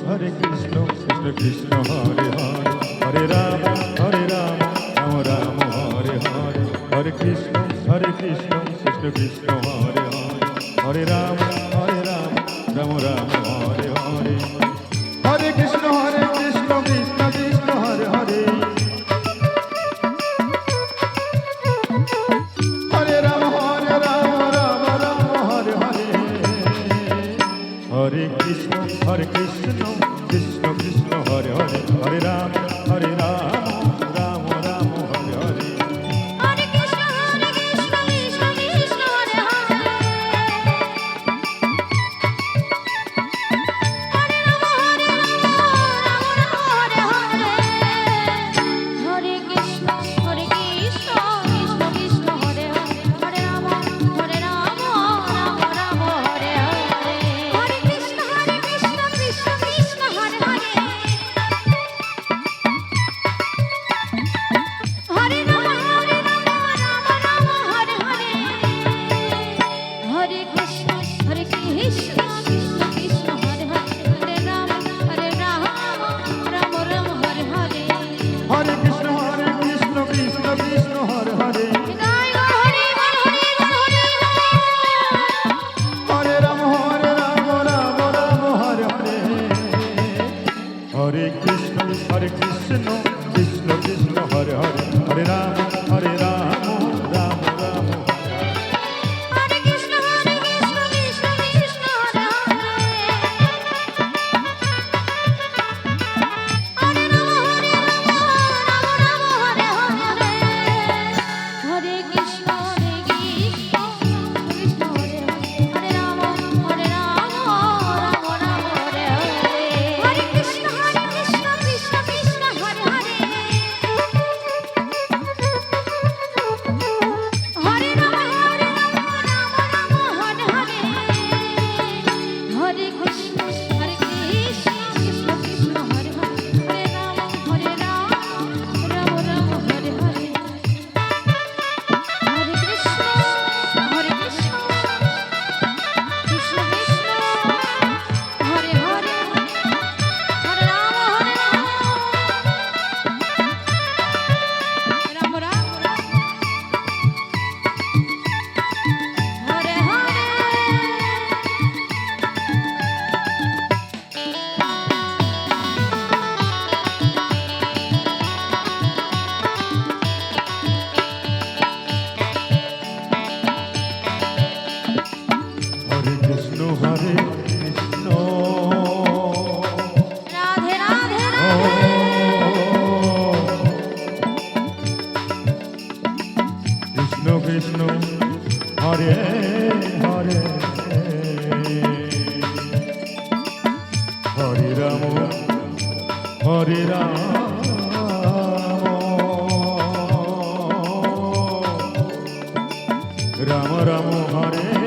Hare Krishna Krishna Krishna Hare Hare Hare Ram Ram Ram Hare Hare Hare Krishna Krishna Krishna Hare Hare Hare Ram Ram Ram Hare Hare Hare Krishna Krishna Krishna Hare Hare Hare Ram Ram Ram Hare Hare Hare Krishna Krishna Krishna Hare Hare Hare Ram Ram Ram Hare Hare Hare Krishna Krishna Krishna Hare Hare Hare Ram Ram Hare Hare Hare Krishna Krishna Krishna Hare Hare Hare Ram Ram Ram Hare Hare Hare Krishna Krishna Krishna Hare Hare Hare Ram Ram Hare Hare Hare Krishna Krishna Krishna Hare Hare Hare Ram Ram Ram Hare Hare Hare Krishna Krishna Krishna Hare Hare Joy Hare Hare Hare Hare Ram Ram Ram Hare Hare Hare Krishna Krishna Krishna Hare Hare Hare Ram Ram Ram Hare Hare Hare Krishna Krishna Krishna Hare Hare Hare Ram Ram Hare Hare Hare Krishna Krishna Hare Hare Ram Ram Hare Hare Hare Krishna Krishna Krishna Hare Hare Hare Ram Ram Hare Hare Hare Krishna Krishna Krishna Hare Hare Hare Ram Ram Ram Hare Hare Hare Krishna Krishna Krishna Hare Hare Hare Ram Ram Ram Hare Hare Hare Krishna Krishna Radhe Radhe Radhe Krishna Krishna Hare Hare Hare Ram Ram Ram Hare